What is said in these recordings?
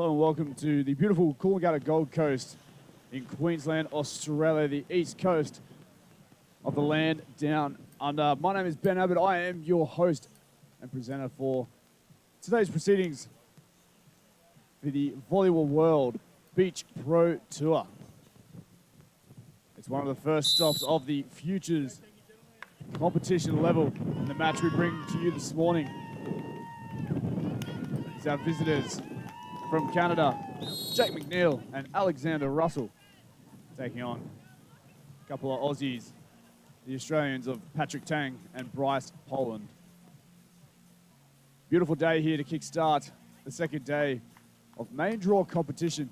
Hello and welcome to the beautiful Coolangatta Gold Coast in Queensland, Australia, the east coast of the land down under. My name is Ben Abbott. I am your host and presenter for today's proceedings for the Volleyball World Beach Pro Tour. It's one of the first stops of the Futures competition level, and the match we bring to you this morning is our visitors from Canada, Jake MacNeil and Alexander Russell, taking on a couple of Aussies, the Australians of Patrick Tang and Bryce Poland. Beautiful day here to kickstart the second day of main draw competition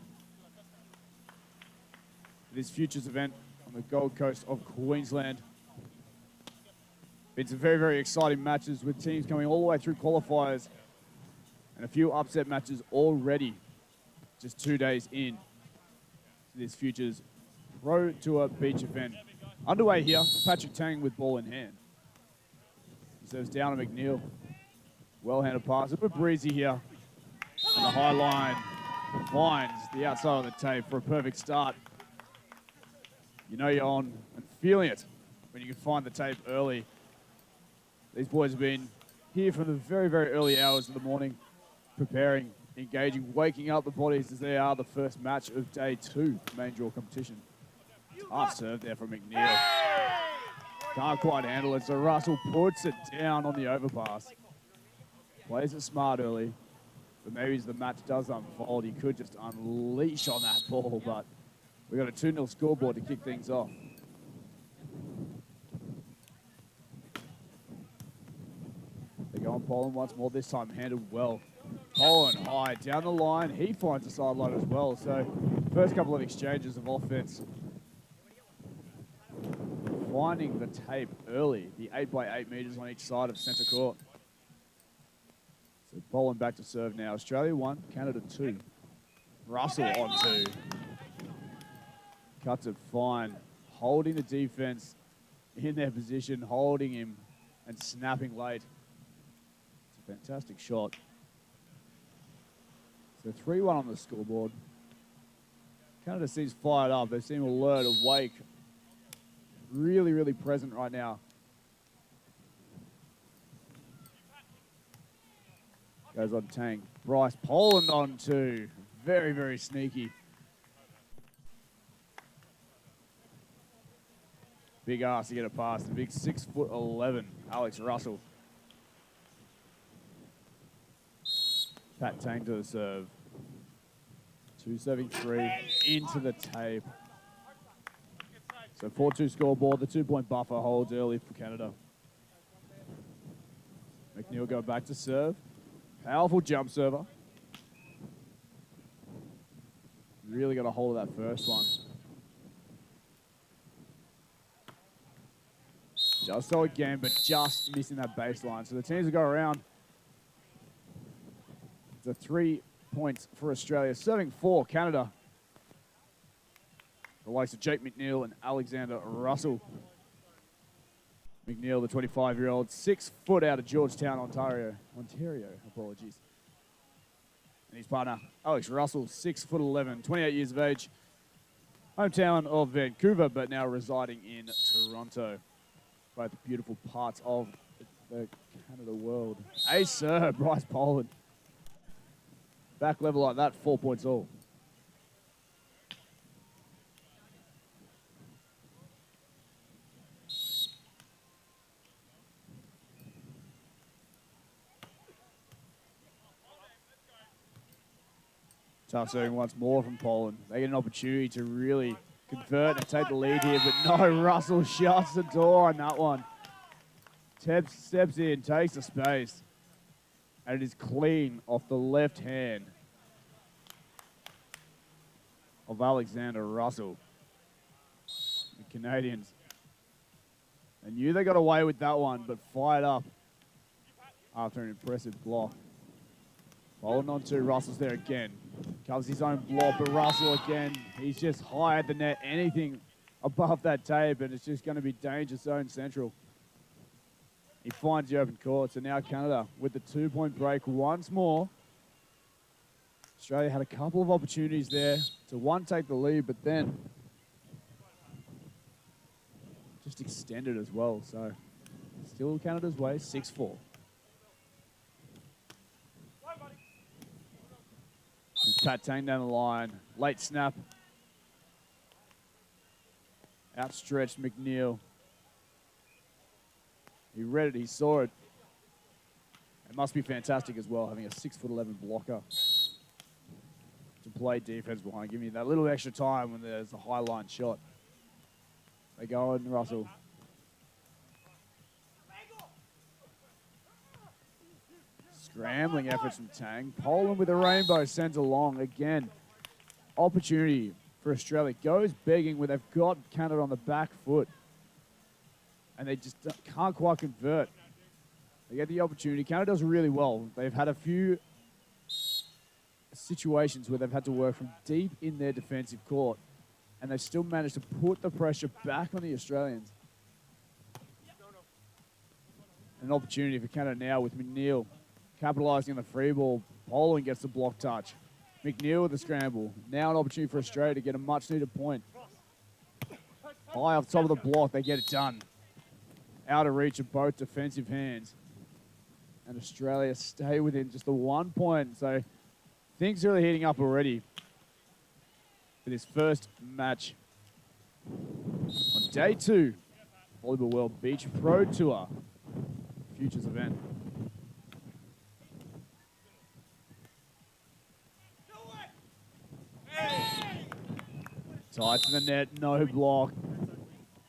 for this Futures event on the Gold Coast of Queensland. Been some very, very exciting matches with teams coming all the way through qualifiers and a few upset matches already, just 2 days in to this Futures Pro Tour Beach event. Underway here, Patrick Tang with ball in hand. He serves down to MacNeil. Well-handed pass, a bit breezy here. And the high line finds the outside of the tape for a perfect start. You know you're on and feeling it when you can find the tape early. These boys have been here from the very, very early hours of the morning, preparing, engaging, waking up the bodies as they are the first match of day 2 main draw competition. Tough serve there from MacNeil. Can't quite handle it, so Russell puts it down on the overpass. Plays it smart early, but maybe as the match does unfold, he could just unleash on that ball, but we got a 2-0 scoreboard to kick things off. They go on Poland once more, this time handled well. Poland high down the line. He finds the sideline as well. So first couple of exchanges of offense. Finding the tape early. The 8x8 meters on each side of centre court. So Poland back to serve now. Australia 1, Canada 2. Russell on 2. Cuts it fine. Holding the defense in their position. Holding him and snapping late. It's a fantastic shot. So 3-1 on the scoreboard. Canada seems fired up. They seem alert, awake. Really, really present right now. Goes on Tang. Bryce Poland on 2. Very, very sneaky. Big ass to get it past. The big 6'11", Alex Russell. Pat Tang to the serve. 2-7-3 into the tape. So 4-2 scoreboard. The 2-point buffer holds early for Canada. MacNeil go back to serve. Powerful jump server. Really got a hold of that first one. Just so again, but just missing that baseline. So the teams will go around. It's 3 points for Australia. Serving 4, Canada. The likes of Jake MacNeil and Alexander Russell. MacNeil, the 25-year-old, 6 foot out of Georgetown, Ontario, apologies. And his partner, Alex Russell, 6'11", 28 years of age. Hometown of Vancouver, but now residing in Toronto. Both beautiful parts of the Canada world. Ace serve, Bryce Poland. Back level like that, 4 points all. Tough serving once more from Poland. They get an opportunity to really convert and take the lead here, but no, Russell shuts the door on that one. Steps in, takes the space. And it is clean off the left hand of Alexander Russell. The Canadians. They knew they got away with that one, but fired up after an impressive block. Poland on 2, Russell's there again. Covers his own block, but Russell again, he's just high at the net. Anything above that tape, and it's just going to be danger zone central. He finds the open court, so now Canada with the 2-point break once more. Australia had a couple of opportunities there to one, take the lead, but then just extended as well. So still Canada's way, 6-4. It's Pat Tang down the line. Late snap. Outstretched MacNeil. He read it, he saw it. It must be fantastic as well, having a 6'11" blocker to play defense behind, giving you that little extra time when there's a high line shot. They go in, Russell. Scrambling efforts from Tang. Poland with a rainbow sends along again. Opportunity for Australia. Goes begging where they've got Canada on the back foot. And they just can't quite convert. They get the opportunity. Canada does really well. They've had a few situations where they've had to work from deep in their defensive court. And they've still managed to put the pressure back on the Australians. An opportunity for Canada now with MacNeil capitalising on the free ball. Poland gets the block touch. MacNeil with the scramble. Now an opportunity for Australia to get a much-needed point. High off top of the block, they get it done. Out of reach of both defensive hands. And Australia stay within just the 1 point. So things are really heating up already for this first match on day 2, Volleyball World Beach Pro Tour Futures event. Tight to the net, no block.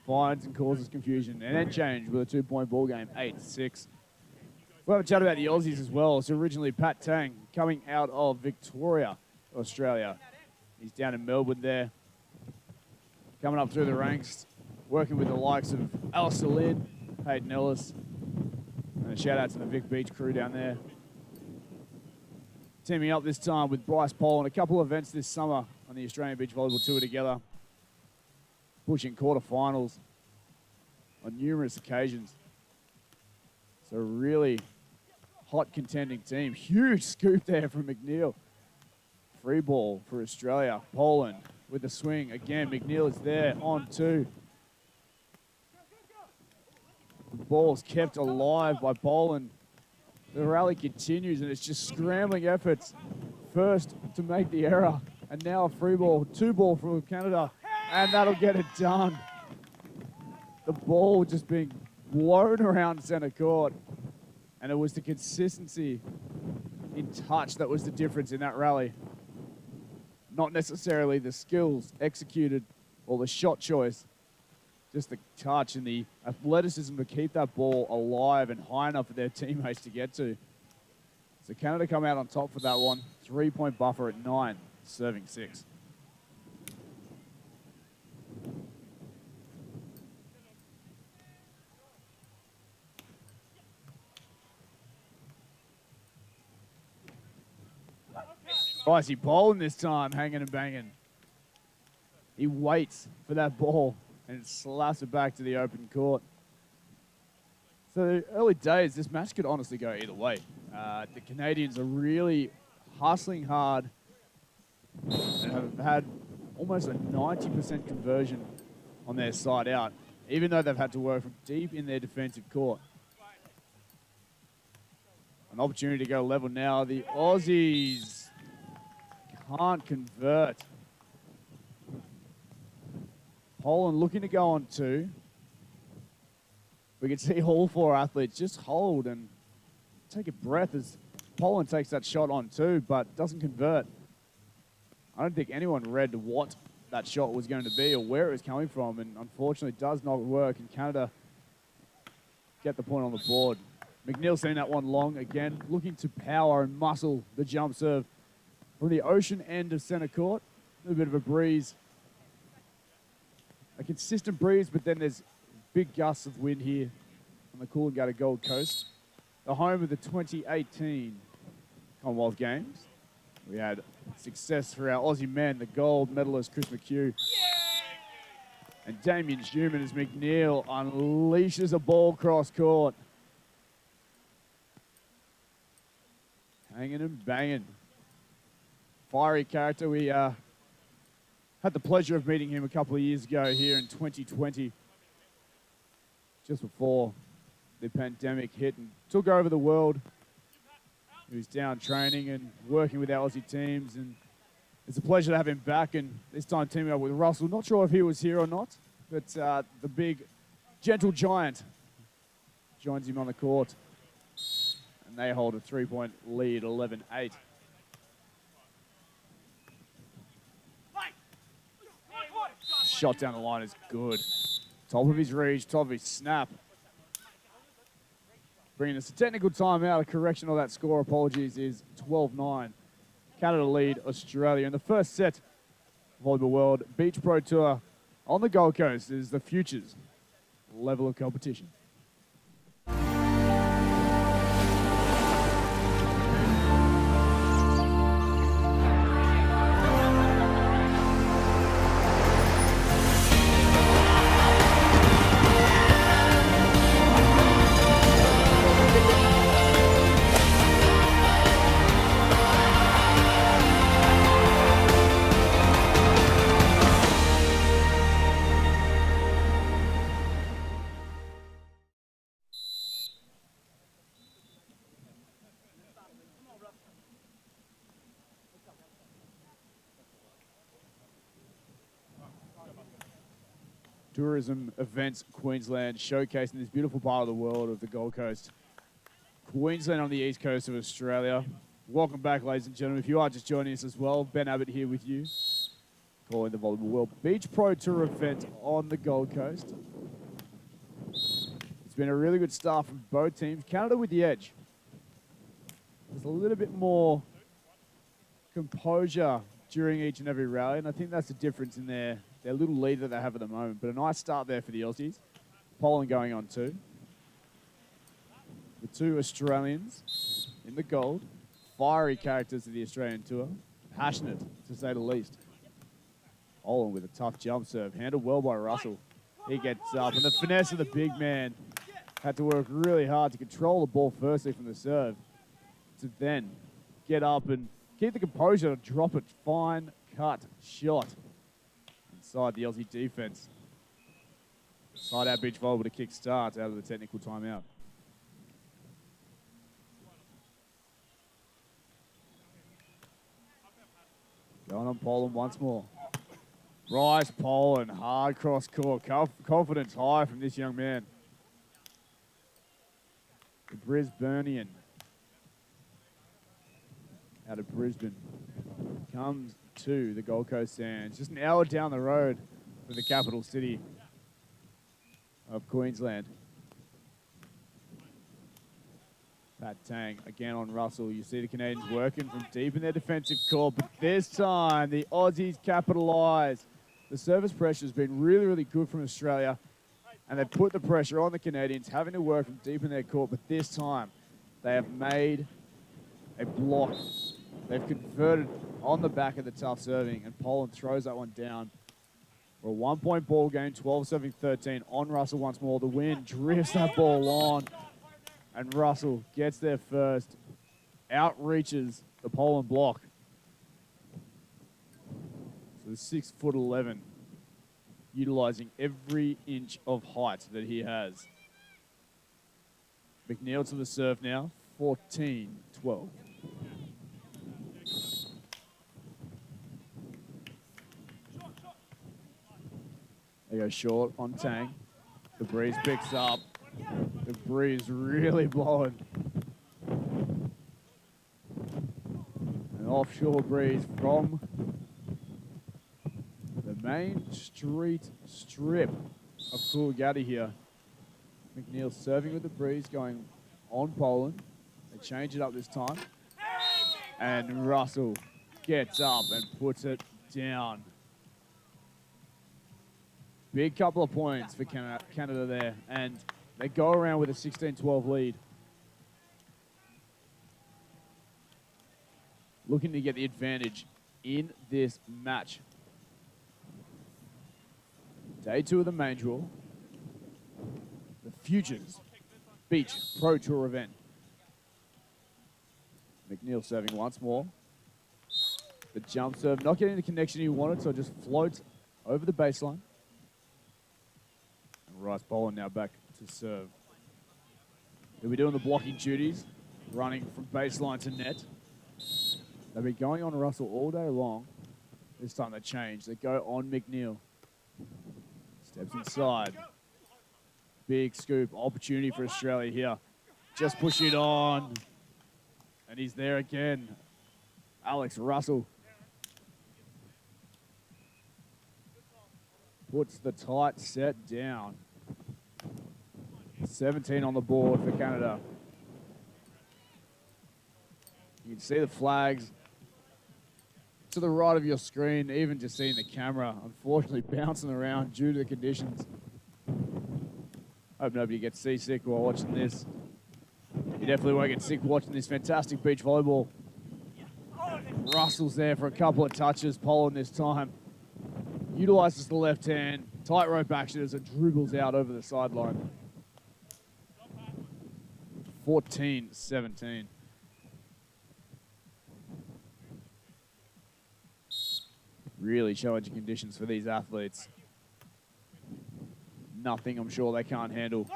Finds and causes confusion. And then change with a 2-point ball game, 8-6. We'll have a chat about the Aussies as well. So originally Pat Tang coming out of Victoria, Australia. He's down in Melbourne there. Coming up through the ranks, working with the likes of Alistair Lynn, Hayden Ellis. And a shout out to the Vic Beach crew down there. Teaming up this time with Bryce Poland. A couple of events this summer on the Australian Beach Volleyball Tour together. Pushing quarterfinals on numerous occasions. So really hot contending team. Huge scoop there from MacNeil. Free ball for Australia. Poland with the swing. Again, MacNeil is there on 2. The ball's kept alive by Poland. The rally continues, and it's just scrambling efforts. First to make the error, and now a free ball, 2-ball from Canada, and that'll get it done. The ball just being blown around center court, and it was the consistency in touch that was the difference in that rally. Not necessarily the skills executed or the shot choice, just the touch and the athleticism to keep that ball alive and high enough for their teammates to get to. So Canada come out on top for that one. 3-point buffer at 9, serving 6. Spicy Poland this time, hanging and banging. He waits for that ball and slaps it back to the open court. So early days, this match could honestly go either way. The Canadians are really hustling hard and have had almost a 90% conversion on their side out, even though they've had to work from deep in their defensive court. An opportunity to go level now. The Aussies can't convert. Poland looking to go on 2. We can see all 4 athletes just hold and take a breath as Poland takes that shot on 2, but doesn't convert. I don't think anyone read what that shot was going to be or where it was coming from, and unfortunately does not work, and Canada get the point on the board. MacNeil sending that one long again, looking to power and muscle the jump serve from the ocean end of center court. A little bit of a breeze. A consistent breeze, but then there's big gusts of wind here on the Coolangatta Gold Coast, the home of the 2018 Commonwealth Games. We had success for our Aussie men, the gold medalist Chris McHugh. And Damien Schumann as MacNeil unleashes a ball cross court. Hanging and banging. fiery character. We had the pleasure of meeting him a couple of years ago here in 2020, just before the pandemic hit and took over the world. He was down training and working with our Aussie teams, and it's a pleasure to have him back, and this time teaming up with Russell. Not sure if he was here or not, but the big, gentle giant joins him on the court, and they hold a 3-point lead, 11-8. Shot down the line is good. Top of his reach, top of his snap. Bringing us a technical timeout. A correction of that score, apologies, is 12-9. Canada lead Australia. In the first set, Volleyball World Beach Pro Tour on the Gold Coast is the futures level of competition. Tourism Events Queensland, showcasing this beautiful part of the world of the Gold Coast. Queensland on the east coast of Australia. Welcome back, ladies and gentlemen. If you are just joining us as well, Ben Abbott here with you, calling the Volleyball World Beach Pro Tour event on the Gold Coast. It's been a really good start from both teams. Canada with the edge. There's a little bit more composure during each and every rally, and I think that's the difference in their little lead that they have at the moment. But a nice start there for the Aussies. Poland going on too. The two Australians in the gold. Fiery characters of the Australian tour. Passionate, to say the least. Poland with a tough jump serve. Handled well by Russell. He gets up. And the finesse of the big man had to work really hard to control the ball firstly from the serve, to then get up and keep the composure to drop it. Fine cut shot inside the Aussie defense. Side out beach volleyball to kick start out of the technical timeout. Going on Poland once more. Rise Poland, hard cross court. Confidence high from this young man. The Brisbanean out of Brisbane comes to the Gold Coast Sands. Just an hour down the road from the capital city of Queensland. Pat Tang again on Russell. You see the Canadians working from deep in their defensive court, but this time the Aussies capitalise. The service pressure has been really, really good from Australia, and they've put the pressure on the Canadians, having to work from deep in their court, but this time they have made a block. They've converted on the back of the tough serving, and Poland throws that one down. For a 1-point ball game, 12-13 on Russell once more. The wind drifts that ball on, and Russell gets there first, outreaches the Poland block. So the 6'11", utilizing every inch of height that he has. MacNeil to the serve now, 14-12. They go short on Tang. The breeze picks up. The breeze really blowing. An offshore breeze from the main street strip of Coolangatta here. MacNeil serving with the breeze, going on Poland. They change it up this time. And Russell gets up and puts it down. Big couple of points for Canada there, and they go around with a 16-12 lead. Looking to get the advantage in this match. Day 2 of the main draw. The Futures Beach Pro Tour event. MacNeil serving once more. The jump serve, not getting the connection he wanted, so it just floats over the baseline. And Rice Boland now back to serve. They'll be doing the blocking duties, running from baseline to net. They'll be going on Russell all day long. This time they change. They go on MacNeil. Steps inside. Big scoop. Opportunity for Australia here. Just push it on. And he's there again. Alex Russell puts the tight set down. 17 on the board for Canada. You can see the flags to the right of your screen, even just seeing the camera, unfortunately bouncing around due to the conditions. Hope nobody gets seasick while watching this. You definitely won't get sick watching this fantastic beach volleyball. Russell's there for a couple of touches. Poland this time utilizes the left hand. Tightrope action as it dribbles out over the sideline. 14-17. Really challenging conditions for these athletes. Nothing I'm sure they can't handle.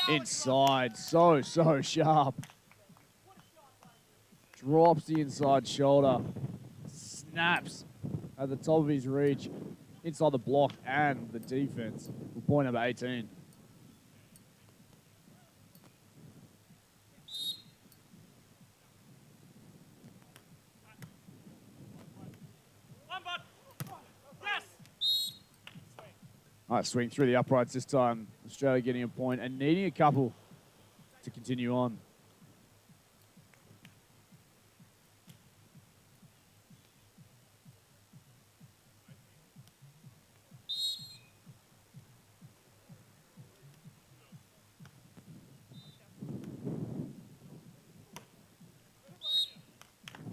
Inside, so sharp. Drops the inside shoulder. Snaps at the top of his reach. Inside the block and the defense. For point number 18. Nice swing through the uprights this time. Australia getting a point and needing a couple to continue on.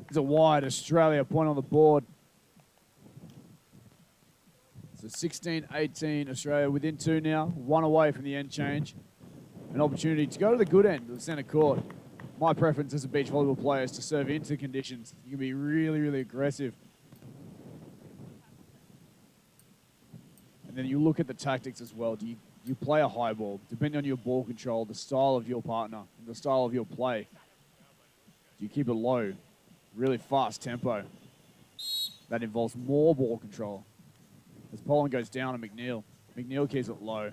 It's a wide Australia point on the board. So 16-18 Australia within two now. One away from the end change. An opportunity to go to the good end of the centre court. My preference as a beach volleyball player is to serve into conditions. You can be really, really aggressive. And then you look at the tactics as well. Do you play a high ball? Depending on your ball control, the style of your partner, and the style of your play. Do you keep it low? Really fast tempo. That involves more ball control. As Poland goes down on MacNeil. MacNeil keeps it low.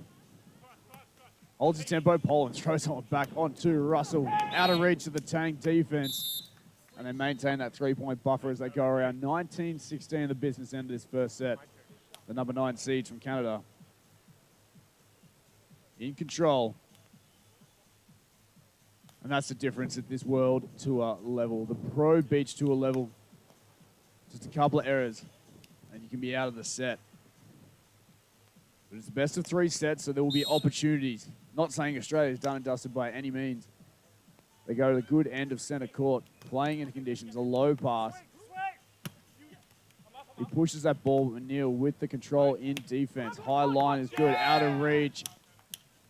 Holds his tempo. Poland throws someone back onto Russell. Out of reach of the Tang defense. And they maintain that three-point buffer as they go around. 19-16 the business end of this first set. The number 9 seeds from Canada. In control. And that's the difference at this World Tour level. The Pro Beach Tour level. Just a couple of errors. And you can be out of the set. But it's the best of 3 sets, so there will be opportunities. Not saying Australia's done and dusted by any means. They go to the good end of centre court, playing in conditions, a low pass. He pushes that ball, MacNeil with the control in defense. High line is good, out of reach.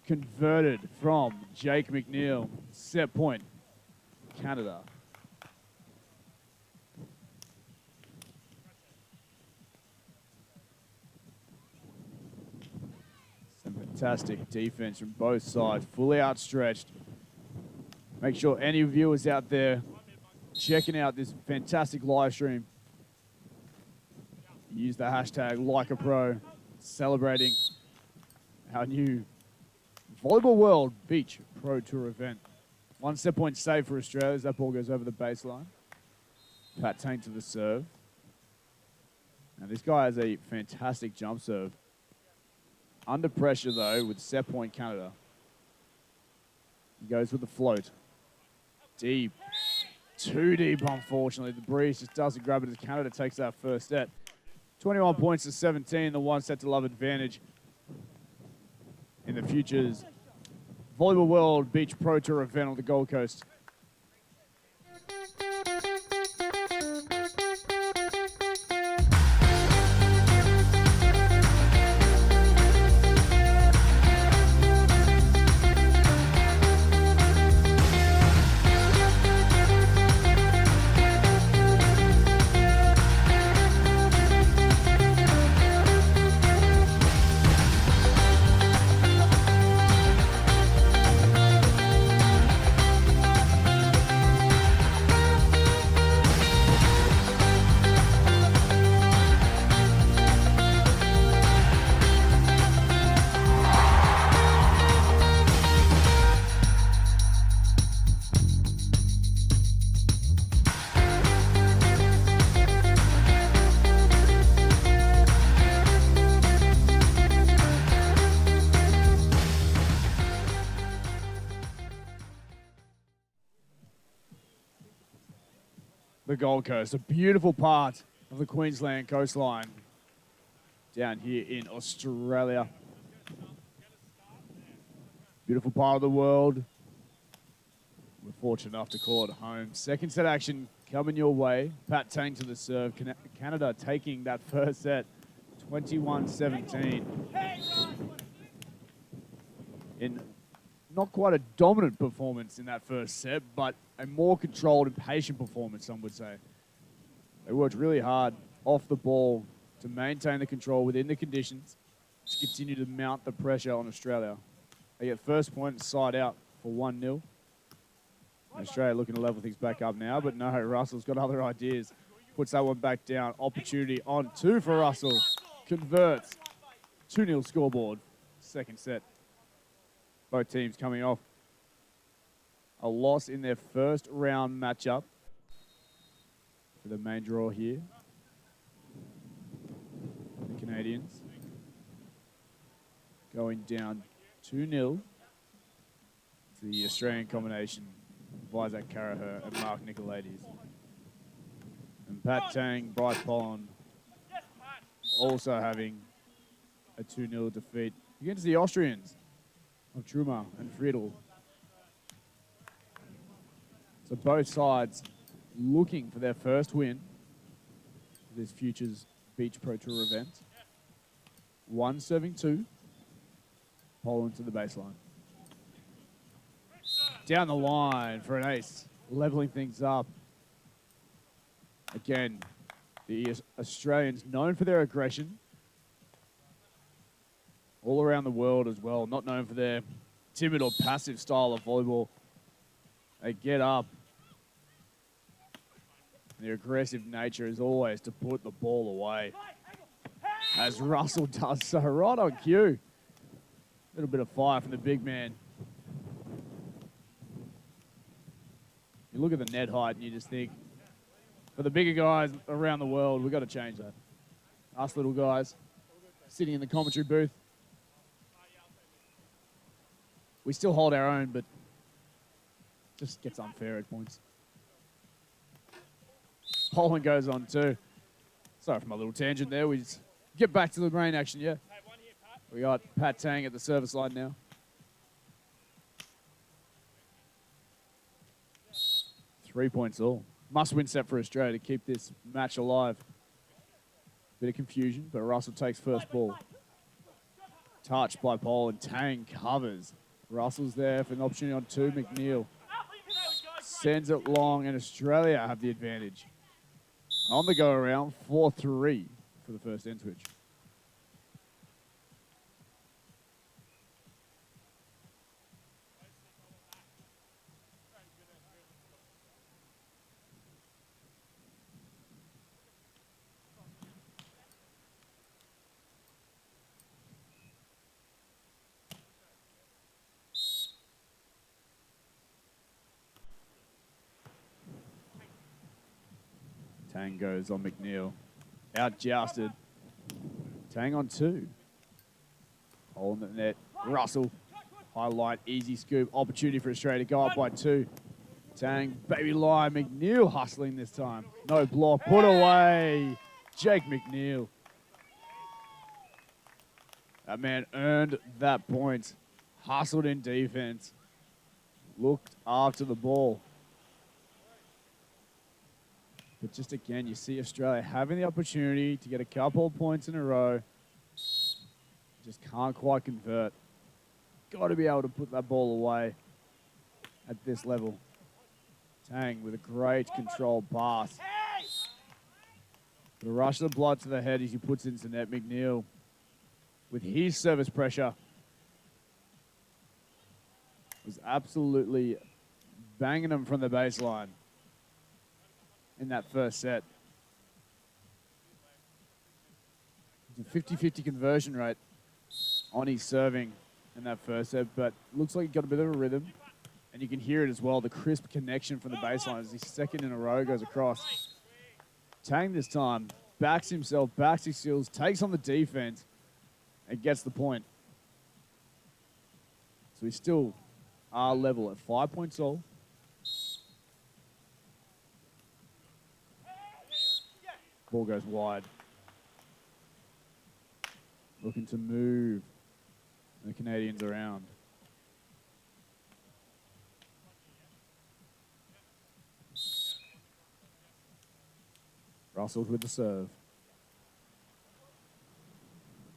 Converted from Jake MacNeil. Set point, Canada. Fantastic defense from both sides, fully outstretched. Make sure any viewers out there checking out this fantastic live stream. Use the hashtag #LikeAPro, celebrating our new Volleyball World Beach Pro Tour event. 1 set point save for Australia as that ball goes over the baseline. Pat Tang to the serve. And this guy has a fantastic jump serve. Under pressure, though, with set point Canada. He goes with the float. Deep. Too deep, unfortunately. The breeze just doesn't grab it as Canada takes that first set. 21 points to 17, the 1 set to love advantage in the Futures Volleyball World Beach Pro Tour event on the Gold Coast. the Gold Coast, a beautiful part of the Queensland coastline down here in Australia. Beautiful part of the world. We're fortunate enough to call it home. Second set action coming your way. Pat Tang to the serve. Canada taking that first set, 21-17. In not quite a dominant performance in that first set, but a more controlled and patient performance, some would say. They worked really hard off the ball to maintain the control within the conditions to continue to mount the pressure on Australia. They get first point side out for 1-0. Australia looking to level things back up now, but no, Russell's got other ideas. Puts that one back down. Opportunity on two for Russell. Converts. 2-0 scoreboard. Second set. Both teams coming off a loss in their first round matchup for the main draw here. The Canadians going down 2-0 to the Australian combination of Isaac Carraher and Mark Nicolaides. And Pat Tang, Bryce Pollen also having a 2-0 defeat against the Austrians of Truma and Friedel. So both sides looking for their first win for this Futures Beach Pro Tour event. One serving two. Poland to the baseline. Down the line for an ace, leveling things up. Again, the Australians known for their aggression. All around the world as well, not known for their timid or passive style of volleyball. They get up. Their aggressive nature is always to put the ball away. As Russell does so, right on cue. A little bit of fire from the big man. You look at the net height and you just think, for the bigger guys around the world, we've got to change that. Us little guys sitting in the commentary booth, we still hold our own, but just gets unfair at points. Poland goes on too. Sorry for my little tangent there. We just get back to the main action, yeah. We got Pat Tang at the service line now. 3 points all. Must-win set for Australia to keep this match alive. Bit of confusion, but Russell takes first ball. Touched by Poland. Tang covers. Russell's there for an opportunity on two. MacNeil sends it long, and Australia have the advantage. On the go around, 4-3 for the first end switch. Tang goes on MacNeil. Out-jousted. Tang on two. Hole in the net. Russell. Highlight, easy scoop. Opportunity for Australia to go up by two. Tang, baby lie. MacNeil hustling this time. No block. Put away. Jake MacNeil. That man earned that point. Hustled in defense. Looked after the ball. But just again, you see Australia having the opportunity to get a couple of points in a row. Just can't quite convert. Got to be able to put that ball away at this level. Tang with a great controlled pass. The rush of the blood to the head as he puts it into net. MacNeil with his service pressure was absolutely banging them from the baseline in that first set. It's a 50-50 conversion rate on his serving in that first set, but looks like he got a bit of a rhythm. And you can hear it as well, the crisp connection from the baseline as his second in a row goes across. Tang this time backs himself, backs his skills, takes on the defense, and gets the point. So we still are level at 5 points all. Ball goes wide. Looking to move the Canadians around. Russelled with the serve.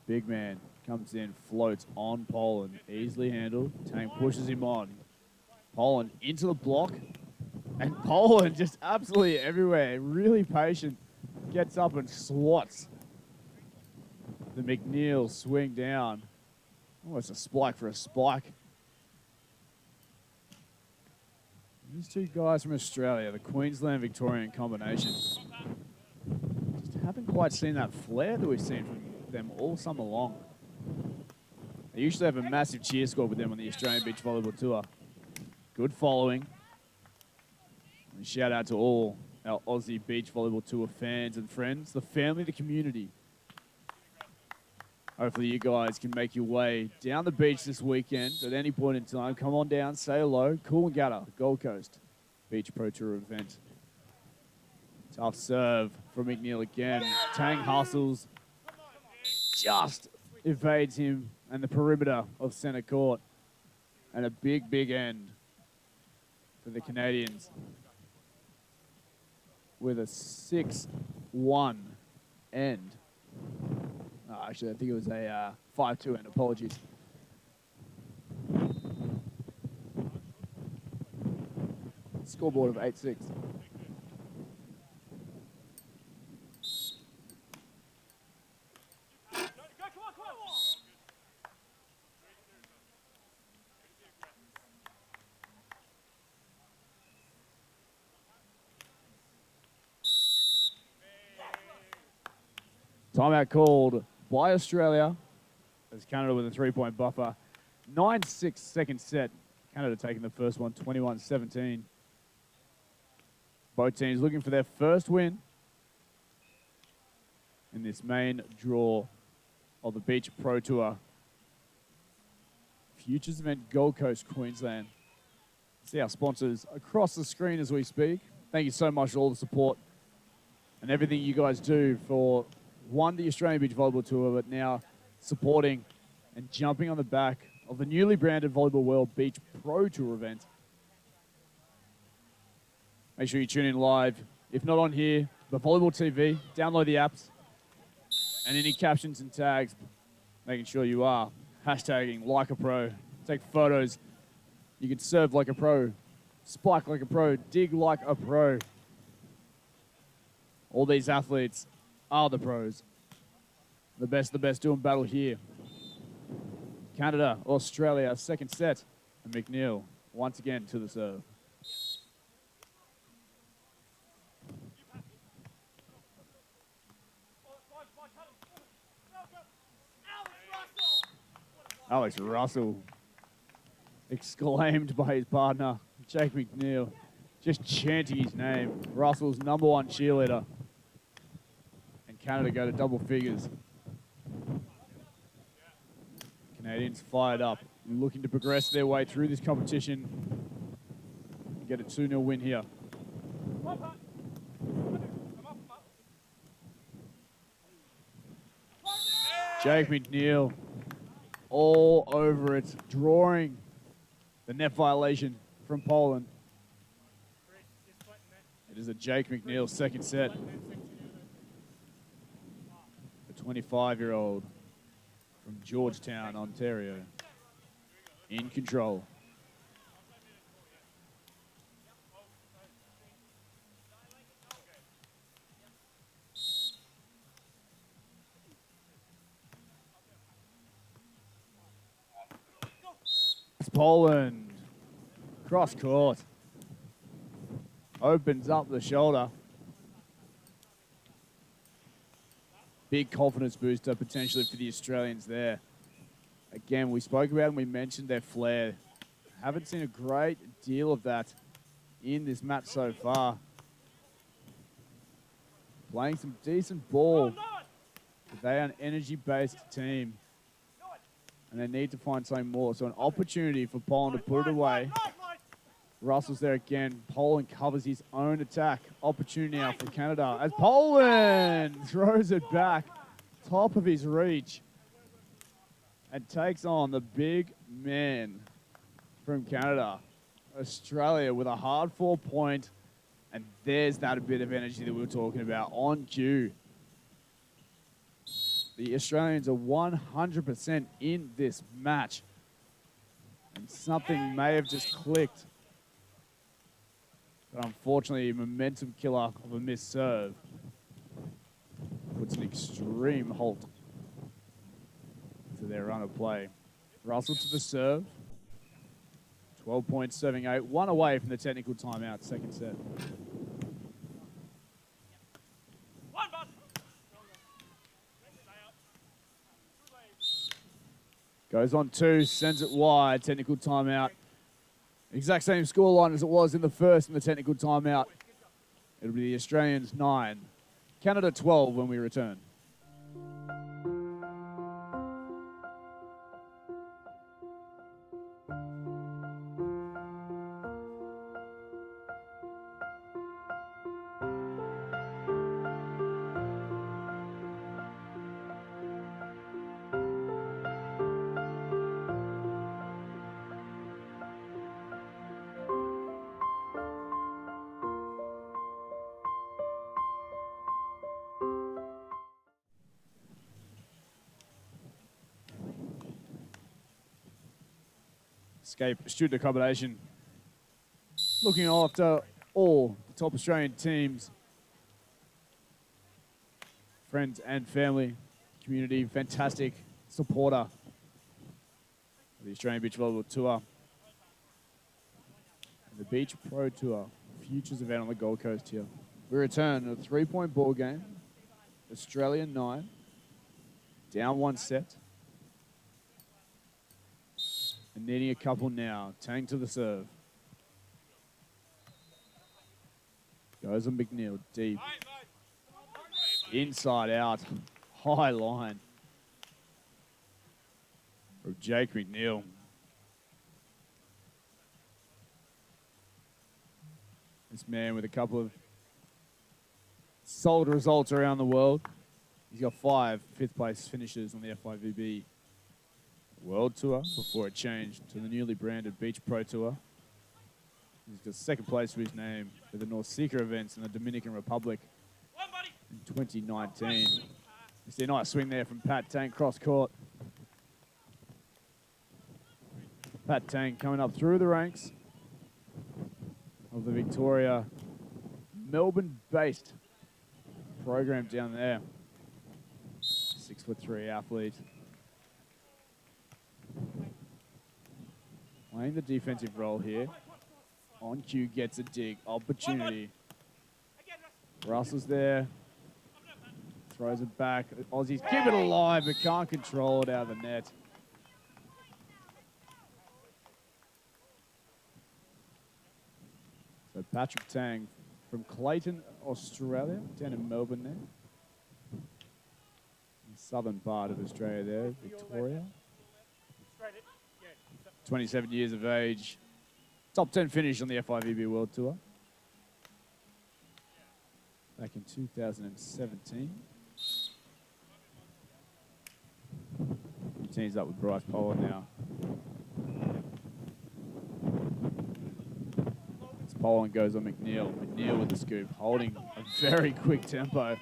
Big man comes in, floats on Poland. Easily handled. Tang pushes him on. Poland into the block. And Poland just absolutely everywhere. Really patient. Gets up and swats. The MacNeil swing down. Oh, it's a spike for a spike. These two guys from Australia, the Queensland-Victorian combination, just haven't quite seen that flair that we've seen from them all summer long. They usually have a massive cheer squad with them on the Australian Beach Volleyball Tour. Good following. And shout out to all our Aussie Beach Volleyball Tour fans and friends, the family, the community. Hopefully you guys can make your way down the beach this weekend at any point in time. Come on down, say hello. Coolangatta, Gold Coast Beach Pro Tour event. Tough serve from MacNeil again. Tang hustles, just evades him and the perimeter of center court. And a big, big end for the Canadians with a 6-1 end. Actually, I think it was a 5-2 end. Apologies. Scoreboard of 8-6. Timeout called by Australia as Canada with a 3-point buffer. 9-6 second set. Canada taking the first one, 21-17. Both teams looking for their first win in this main draw of the Beach Pro Tour. Futures event Gold Coast, Queensland. See our sponsors across the screen as we speak. Thank you so much for all the support and everything you guys do for the Australian Beach Volleyball Tour, but now supporting and jumping on the back of the newly branded Volleyball World Beach Pro Tour event. Make sure you tune in live. If not on here, the Volleyball TV, download the apps, and any captions and tags, making sure you are hashtagging like a pro. Take photos. You can serve like a pro, spike like a pro, dig like a pro. All these athletes are the pros. The best doing battle here. Canada, Australia, second set. And MacNeil, once again, to the serve. Alex Russell, exclaimed by his partner, Jake MacNeil, just chanting his name. Russell's #1 cheerleader. Canada go to double figures. Canadians fired up, looking to progress their way through this competition. Get a 2-0 win here. Jake MacNeil all over it, drawing the net violation from Poland. It is a Jake MacNeil second set. 25-year-old from Georgetown, Ontario, in control. It's Poland, cross court, opens up the shoulder. Big confidence booster potentially for the Australians there. Again, we spoke about and we mentioned their flair. Haven't seen a great deal of that in this match so far. Playing some decent ball. But they are an energy-based team. And they need to find something more. So an opportunity for Poland to put it away. Russell's there again. Poland covers his own attack. Opportunity now for Canada as Poland throws it back. Top of his reach. And takes on the big man from Canada. Australia with a hard 4-point. And there's that bit of energy that we were talking about on cue. The Australians are 100% in this match. And something may have just clicked. But unfortunately, a momentum killer of a missed serve puts an extreme halt to their run of play. Russell to the serve. 12 points, serving 8. One away from the technical timeout, second set. Goes on 2, sends it wide, technical timeout. Exact same scoreline as it was in the first in the technical timeout. It'll be the Australians 9, Canada 12 when we return. Escape student accommodation. Looking after all the top Australian teams, friends and family, community, fantastic supporter of the Australian Beach Volleyball Tour and the Beach Pro Tour Futures event on the Gold Coast here. We return to a 3-point ball game. Australia 9, down 1 set. And needing a couple now. Tang to the serve. Goes on MacNeil, deep. Inside out. High line. From Jake MacNeil. This man with a couple of solid results around the world. He's got 5 fifth-place finishes on the FIVB World Tour before it changed to the newly branded Beach Pro Tour. He's got 2nd place for his name for the North Seeker events in the Dominican Republic in 2019. You see a nice swing there from Pat Tang cross court. Pat Tang coming up through the ranks of the Victoria, Melbourne-based program down there. 6'3" athlete. Playing the defensive role here. On cue, gets a dig. Opportunity. Russell's there. Throws it back. Aussies keep it alive, but can't control it out of the net. So Patrick Tang from Clayton, Australia, down in Melbourne there. The southern part of Australia there, Victoria. 27 years of age. Top 10 finish on the FIVB World Tour. Back in 2017. He teams up with Bryce Pollard now. As Pollard goes on MacNeil. MacNeil with the scoop, holding a very quick tempo.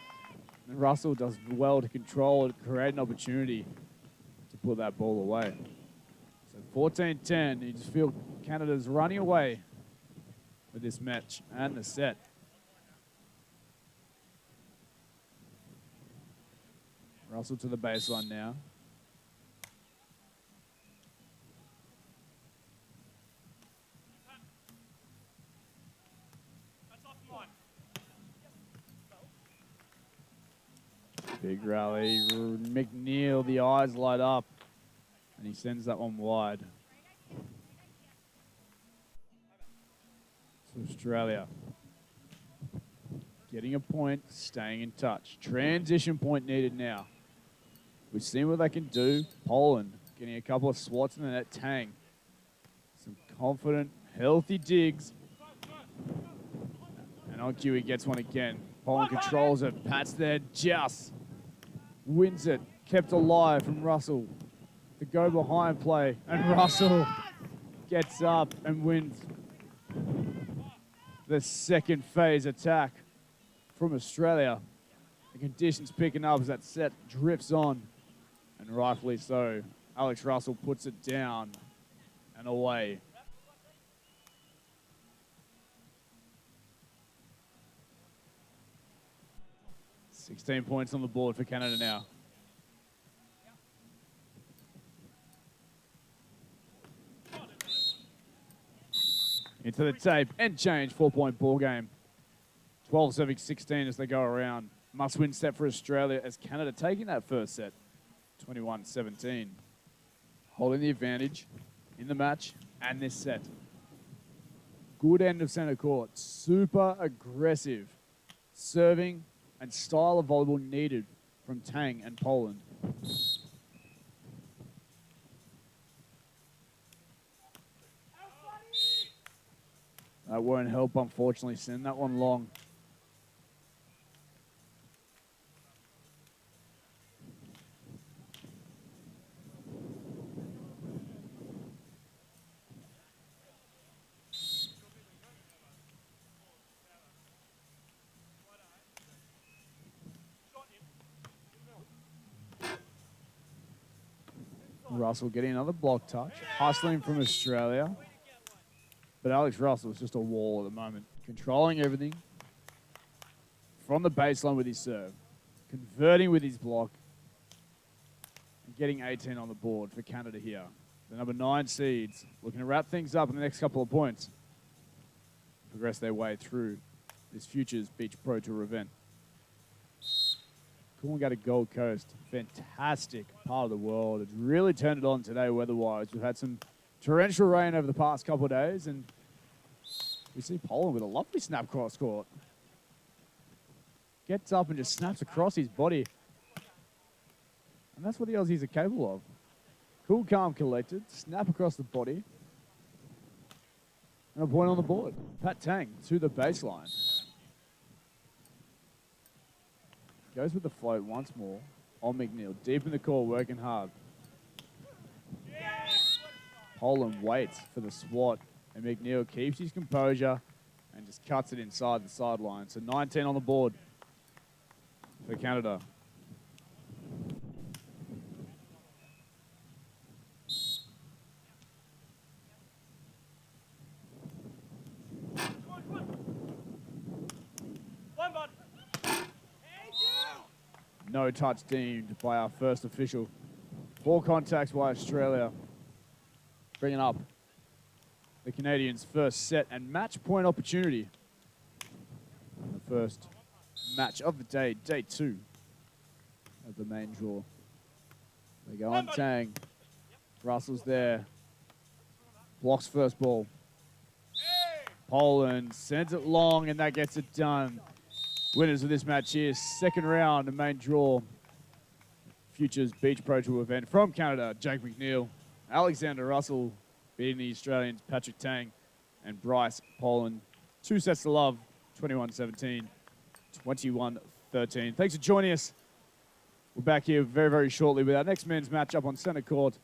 And Russell does well to control it, create an opportunity to put that ball away. 14-10, you just feel Canada's running away with this match and the set. Russell to the baseline now. Big rally. MacNeil, the eyes light up. And he sends that one wide. So Australia getting a point, staying in touch. Transition point needed now. We've seen what they can do. Poland getting a couple of swats in the net. Tang. Some confident Healthy digs. And on cue, he gets one again. Poland controls it. Pat's there just. Wins it. Kept alive from Russell. The go behind play. And Russell gets up and wins the second phase attack from Australia. The conditions picking up as that set drifts on. And rightfully so. Alex Russell puts it down and away. $16 points on the board for Canada now. Into the tape and change, 4-point ball game. 12-16 as they go around. Must-win set for Australia as Canada taking that first set, 21-17. Holding the advantage in the match and this set. Good end of center court. Super aggressive serving and style of volleyball needed from Tang and Poland. That won't help, unfortunately. Send that one long. Russell getting another block touch. Hustling from Australia. But Alex Russell is just a wall at the moment. Controlling everything from the baseline with his serve. Converting with his block. And getting 18 on the board for Canada here. The number 9 seeds looking to wrap things up in the next couple of points. Progress their way through this Futures Beach Pro Tour event. Coolangatta Gold Coast, fantastic part of the world. It's really turned it on today weather-wise. We've had some torrential rain over the past couple of days, and we see Poland with a lovely snap cross court. Gets up and just snaps across his body. And that's what the Aussies are capable of. Cool, calm, collected, snap across the body. And a point on the board. Pat Tang to the baseline. Goes with the float once more on MacNeil. Deep in the court, working hard. Poland waits for the swat, and MacNeil keeps his composure and just cuts it inside the sideline. So 19 on the board for Canada. No touch deemed by our first official. 4 contacts by Australia. Bringing up the Canadians' first set and match point opportunity. The first match of the day, day 2 of the main draw. They go on Tang. Russell's there. Blocks first ball. Poland sends it long, and that gets it done. Winners of this match here, second round, the main draw. Futures Beach Pro Tour event from Canada, Jake MacNeil. Alexander Russell beating the Australians, Patrick Tang and Bryce Poland. 2 sets to love, 21-17, 21-13. Thanks for joining us. We're back here very, very shortly with our next men's matchup on center court.